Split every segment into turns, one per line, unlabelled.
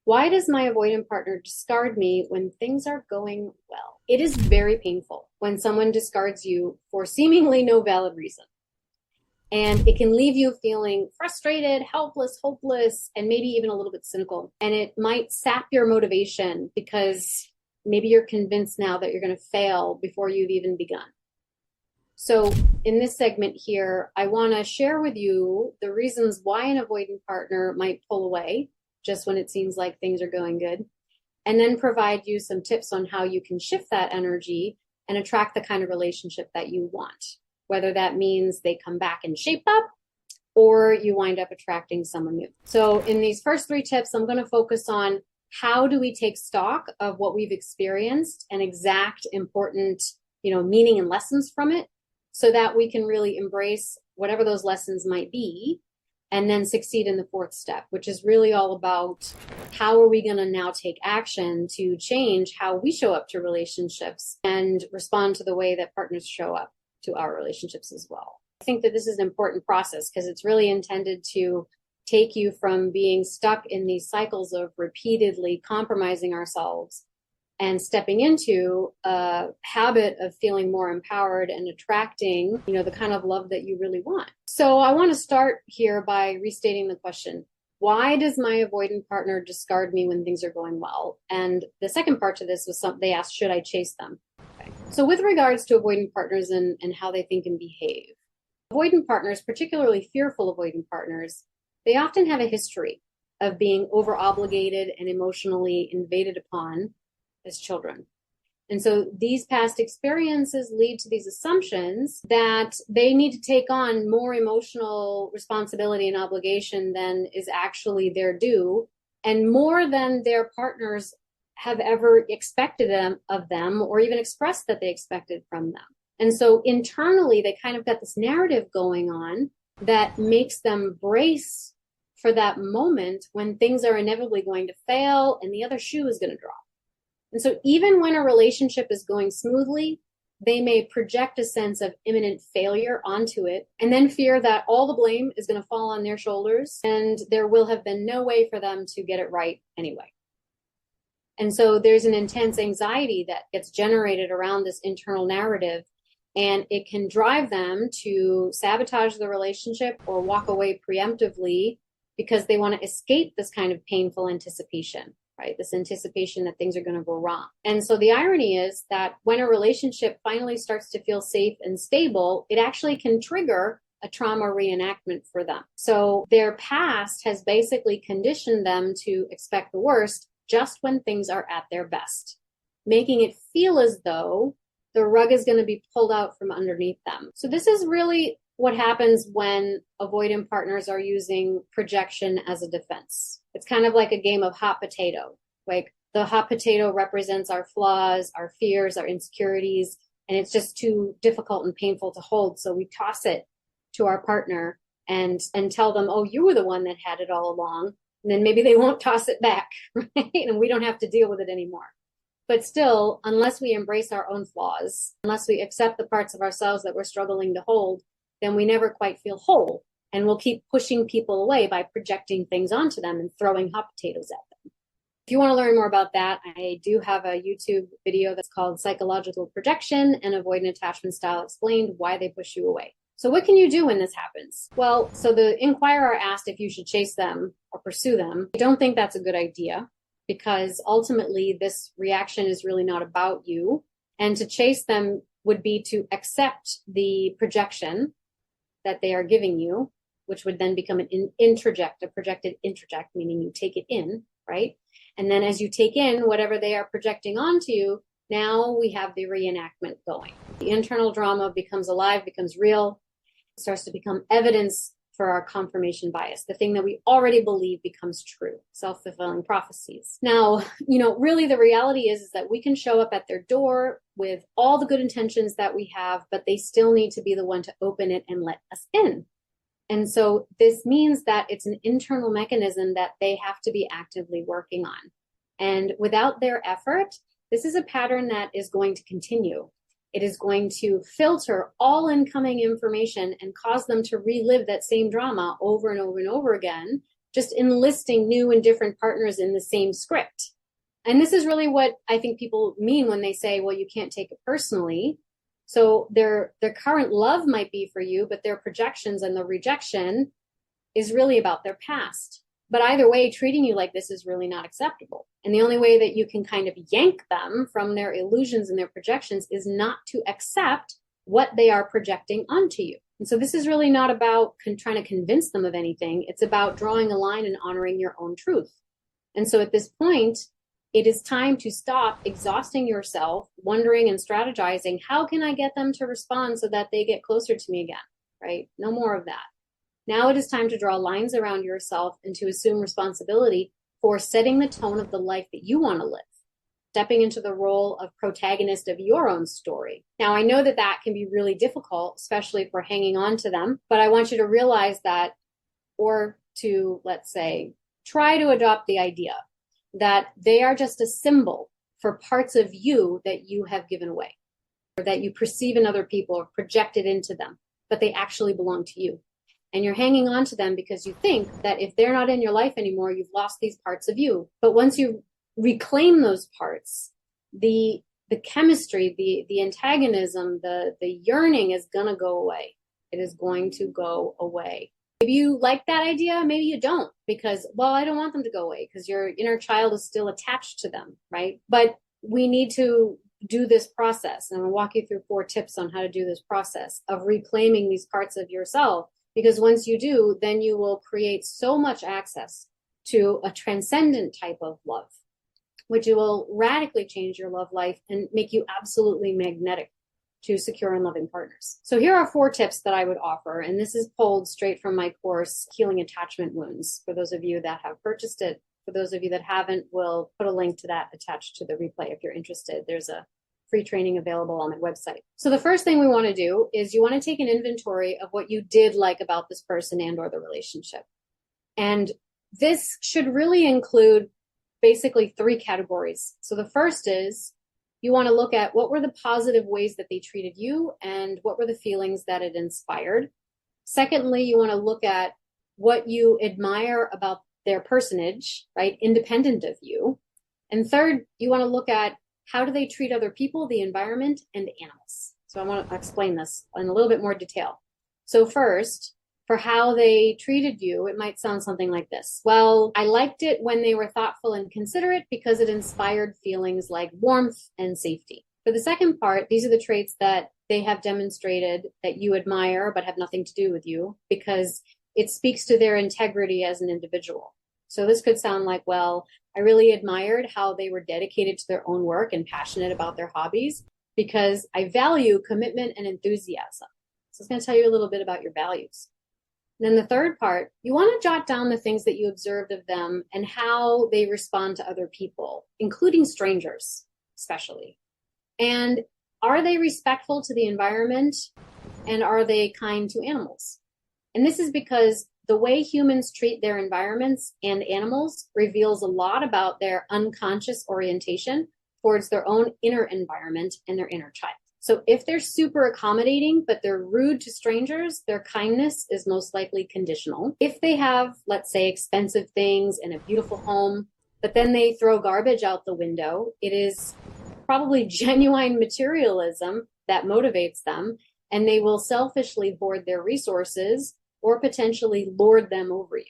Why does my avoidant partner discard me when things are going well? It is very painful when someone discards you for seemingly no valid reason. And it can leave you feeling frustrated, helpless, hopeless, and maybe even a little bit cynical. And it might sap your motivation because maybe you're convinced now that you're going to fail before you've even begun. So in this segment here, I want to share with you the reasons why an avoidant partner might pull away just when it seems like things are going good, and then provide you some tips on how you can shift that energy and attract the kind of relationship that you want, whether that means they come back and shape up or you wind up attracting someone new. So in these first three tips, I'm going to focus on how do we take stock of what we've experienced and exact important, meaning and lessons from it so that we can really embrace whatever those lessons might be and then succeed in the fourth step, which is really all about how are we going to now take action to change how we show up to relationships and respond to the way that partners show up to our relationships as well. I think that this is an important process because it's really intended to take you from being stuck in these cycles of repeatedly compromising ourselves and stepping into a habit of feeling more empowered and attracting, the kind of love that you really want. So I want to start here by restating the question. Why does my avoidant partner discard me when things are going well? And the second part to this was they asked, should I chase them? Okay. So with regards to avoidant partners and how they think and behave, avoidant partners, particularly fearful avoidant partners, they often have a history of being over-obligated and emotionally invaded upon as children. And so these past experiences lead to these assumptions that they need to take on more emotional responsibility and obligation than is actually their due, and more than their partners have ever expected of them or even expressed that they expected from them. And so internally, they kind of got this narrative going on that makes them brace for that moment when things are inevitably going to fail and the other shoe is going to drop. And so even when a relationship is going smoothly, they may project a sense of imminent failure onto it and then fear that all the blame is going to fall on their shoulders and there will have been no way for them to get it right anyway. And so there's an intense anxiety that gets generated around this internal narrative, and it can drive them to sabotage the relationship or walk away preemptively because they want to escape this kind of painful anticipation, right? This anticipation that things are going to go wrong. And so the irony is that when a relationship finally starts to feel safe and stable, it actually can trigger a trauma reenactment for them. So their past has basically conditioned them to expect the worst just when things are at their best, making it feel as though the rug is going to be pulled out from underneath them. So this is really what happens when avoidant partners are using projection as a defense. It's kind of like a game of hot potato. Like the hot potato represents our flaws, our fears, our insecurities, and it's just too difficult and painful to hold. So we toss it to our partner and tell them, oh, you were the one that had it all along. And then maybe they won't toss it back, right? And we don't have to deal with it anymore. But still, unless we embrace our own flaws, unless we accept the parts of ourselves that we're struggling to hold, then we never quite feel whole. And we'll keep pushing people away by projecting things onto them and throwing hot potatoes at them. If you want to learn more about that, I do have a YouTube video that's called Psychological Projection and Avoidant Attachment Style Explained, Why They Push You Away. So what can you do when this happens? Well, so the inquirer asked if you should chase them or pursue them. I don't think that's a good idea because ultimately this reaction is really not about you. And to chase them would be to accept the projection that they are giving you, which would then become an introject, a projected introject, meaning you take it in, right? And then as you take in whatever they are projecting onto you, now we have the reenactment going. The internal drama becomes alive, becomes real, starts to become evidence for our confirmation bias. The thing that we already believe becomes true, self-fulfilling prophecies. Now, really the reality is that we can show up at their door with all the good intentions that we have, but they still need to be the one to open it and let us in. And so this means that it's an internal mechanism that they have to be actively working on. And without their effort, this is a pattern that is going to continue. It is going to filter all incoming information and cause them to relive that same drama over and over and over again just enlisting new and different partners in the same script. And this is really what I think people mean when they say, well, you can't take it personally. So their current love might be for you, but their projections and the rejection is really about their past. But either way, treating you like this is really not acceptable. And the only way that you can kind of yank them from their illusions and their projections is not to accept what they are projecting onto you. And so this is really not about trying to convince them of anything. It's about drawing a line and honoring your own truth. And so at this point, it is time to stop exhausting yourself, wondering and strategizing, how can I get them to respond so that they get closer to me again, right? No more of that. Now it is time to draw lines around yourself and to assume responsibility for setting the tone of the life that you want to live, stepping into the role of protagonist of your own story. Now, I know that that can be really difficult, especially if we're hanging on to them, but I want you to realize that, or to, let's say, try to adopt the idea that they are just a symbol for parts of you that you have given away, or that you perceive in other people or projected into them, but they actually belong to you. And you're hanging on to them because you think that if they're not in your life anymore, you've lost these parts of you. But once you reclaim those parts, the chemistry, the antagonism, the yearning is going to go away. It is going to go away. Maybe you like that idea, maybe you don't, because, well, I don't want them to go away because your inner child is still attached to them, right? But we need to do this process. And I'm going to walk you through 4 tips on how to do this process of reclaiming these parts of yourself. Because once you do, then you will create so much access to a transcendent type of love, which will radically change your love life and make you absolutely magnetic to secure and loving partners. So here are 4 tips that I would offer, and this is pulled straight from my course, Healing Attachment Wounds. For those of you that have purchased it, for those of you that haven't, we'll put a link to that attached to the replay if you're interested. There's a free training available on my website. So the first thing we want to do is you want to take an inventory of what you did like about this person and or the relationship. And this should really include basically 3 categories. So the first is you want to look at what were the positive ways that they treated you and what were the feelings that it inspired. Secondly, you want to look at what you admire about their personage, right, independent of you. And third, you want to look at how do they treat other people, the environment, and animals. So I want to explain this in a little bit more detail. So first, for how they treated you, it might sound something like this. Well, I liked it when they were thoughtful and considerate because it inspired feelings like warmth and safety. For the second part, these are the traits that they have demonstrated that you admire but have nothing to do with you because it speaks to their integrity as an individual. So this could sound like, well, I really admired how they were dedicated to their own work and passionate about their hobbies because I value commitment and enthusiasm. So it's going to tell you a little bit about your values. And then the third part, you want to jot down the things that you observed of them and how they respond to other people, including strangers, especially. And are they respectful to the environment? And are they kind to animals? And this is because the way humans treat their environments and animals reveals a lot about their unconscious orientation towards their own inner environment and their inner child. So if they're super accommodating, but they're rude to strangers, their kindness is most likely conditional. If they have, let's say, expensive things and a beautiful home, but then they throw garbage out the window, it is probably genuine materialism that motivates them, and they will selfishly hoard their resources or potentially lord them over you.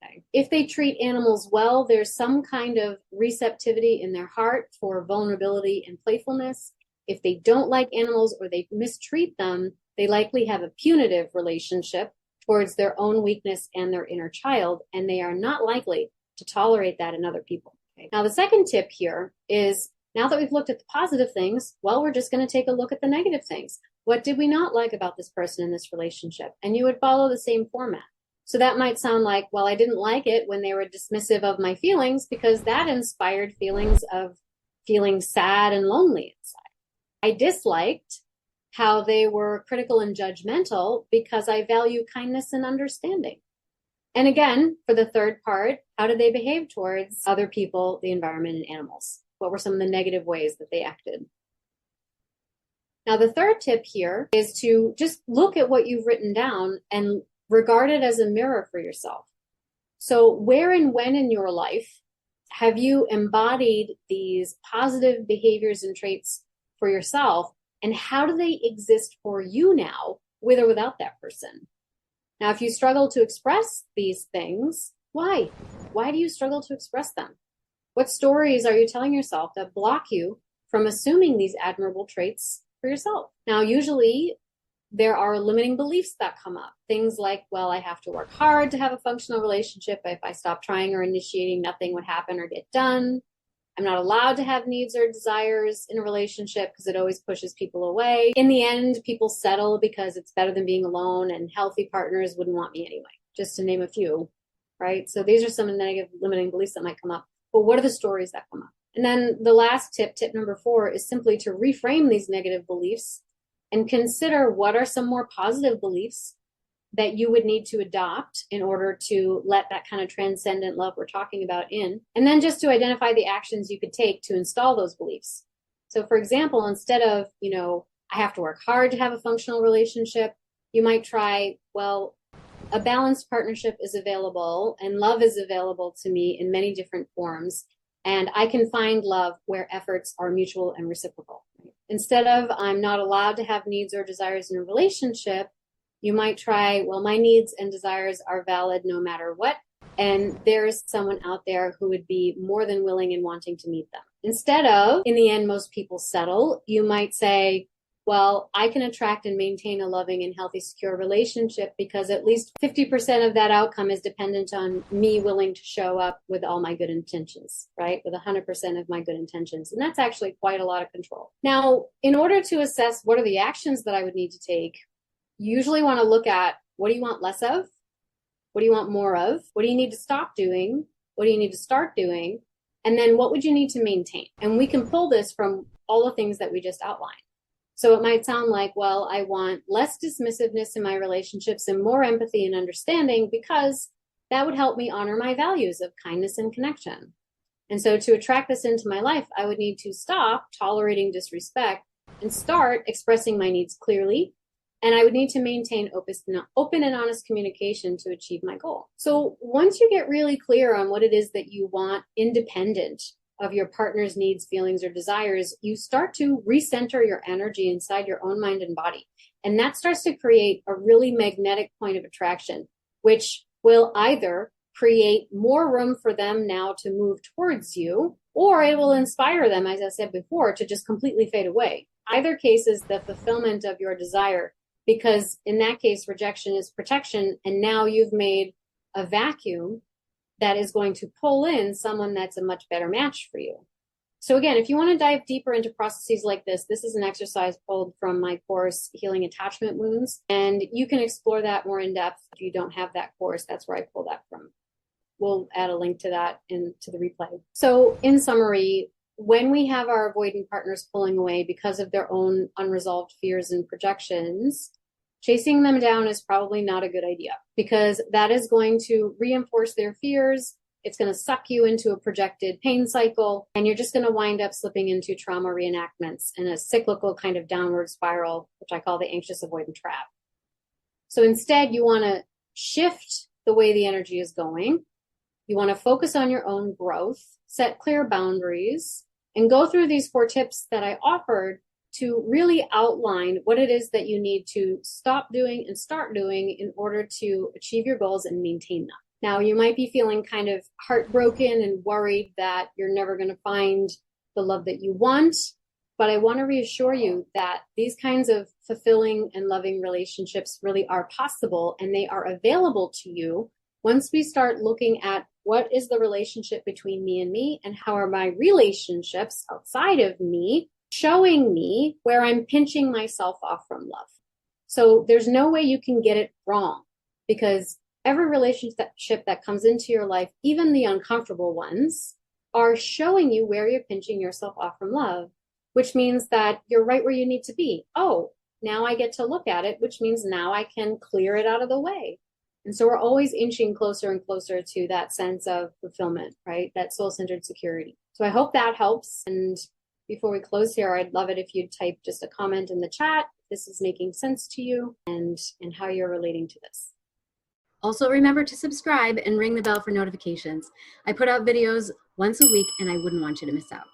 Okay. If they treat animals well, there's some kind of receptivity in their heart for vulnerability and playfulness. If they don't like animals or they mistreat them, they likely have a punitive relationship towards their own weakness and their inner child, and they are not likely to tolerate that in other people. Okay. Now, the second tip here is, now that we've looked at the positive things, well, we're just going to take a look at the negative things. What did we not like about this person in this relationship? And you would follow the same format. So that might sound like, well, I didn't like it when they were dismissive of my feelings because that inspired feelings of feeling sad and lonely inside. I disliked how they were critical and judgmental because I value kindness and understanding. And again, for the third part, how did they behave towards other people, the environment, and animals? What were some of the negative ways that they acted? Now, the third tip here is to just look at what you've written down and regard it as a mirror for yourself. So where and when in your life have you embodied these positive behaviors and traits for yourself? And how do they exist for you now, with or without that person? Now, if you struggle to express these things, why? Why do you struggle to express them? What stories are you telling yourself that block you from assuming these admirable traits for yourself? Now, usually there are limiting beliefs that come up. Things like, well, I have to work hard to have a functional relationship. If I stop trying or initiating, nothing would happen or get done. I'm not allowed to have needs or desires in a relationship because it always pushes people away. In the end, people settle because it's better than being alone, and healthy partners wouldn't want me anyway, just to name a few, right? So these are some negative limiting beliefs that might come up. But what are the stories that come up? And then the last tip number 4, is simply to reframe these negative beliefs and consider what are some more positive beliefs that you would need to adopt in order to let that kind of transcendent love we're talking about in. And then just to identify the actions you could take to install those beliefs. So for example, instead of, I have to work hard to have a functional relationship, you might try, well, a balanced partnership is available and love is available to me in many different forms. And I can find love where efforts are mutual and reciprocal. Instead of, I'm not allowed to have needs or desires in a relationship, you might try, well, my needs and desires are valid no matter what, and there is someone out there who would be more than willing and wanting to meet them. Instead of, in the end, most people settle, you might say, well, I can attract and maintain a loving and healthy, secure relationship because at least 50% of that outcome is dependent on me willing to show up with all my good intentions, right? With 100% of my good intentions. And that's actually quite a lot of control. Now, in order to assess what are the actions that I would need to take, you usually want to look at, what do you want less of? What do you want more of? What do you need to stop doing? What do you need to start doing? And then what would you need to maintain? And we can pull this from all the things that we just outlined. So it might sound like, well, I want less dismissiveness in my relationships and more empathy and understanding because that would help me honor my values of kindness and connection. And so to attract this into my life, I would need to stop tolerating disrespect and start expressing my needs clearly. And I would need to maintain open and honest communication to achieve my goal. So once you get really clear on what it is that you want, independent of your partner's needs, feelings, or desires, you start to recenter your energy inside your own mind and body. And that starts to create a really magnetic point of attraction, which will either create more room for them now to move towards you, or it will inspire them, as I said before, to just completely fade away. Either case is the fulfillment of your desire, because in that case, rejection is protection, and now you've made a vacuum that is going to pull in someone that's a much better match for you. So again, if you want to dive deeper into processes like this is an exercise pulled from my course, Healing Attachment Wounds, and you can explore that more in depth if you don't have that course. That's where I pull that from. We'll add a link to that into the replay. So in summary, when we have our avoidant partners pulling away because of their own unresolved fears and projections, chasing them down is probably not a good idea because that is going to reinforce their fears. It's going to suck you into a projected pain cycle, and you're just going to wind up slipping into trauma reenactments in a cyclical kind of downward spiral, which I call the anxious avoidant trap. So instead, you want to shift the way the energy is going. You want to focus on your own growth, set clear boundaries, and go through these 4 tips that I offered to really outline what it is that you need to stop doing and start doing in order to achieve your goals and maintain them. Now, you might be feeling kind of heartbroken and worried that you're never going to find the love that you want, but I want to reassure you that these kinds of fulfilling and loving relationships really are possible, and they are available to you once we start looking at what is the relationship between me and me, and how are my relationships outside of me showing me where I'm pinching myself off from love. So there's no way you can get it wrong, because every relationship that comes into your life, even the uncomfortable ones, are showing you where you're pinching yourself off from love, which means that you're right where you need to be. Oh, now I get to look at it, which means now I can clear it out of the way. And so we're always inching closer and closer to that sense of fulfillment, right? That soul-centered security. So I hope that helps. And before we close here, I'd love it if you'd type just a comment in the chat if this is making sense to you and how you're relating to this. Also, remember to subscribe and ring the bell for notifications. I put out videos once a week and I wouldn't want you to miss out.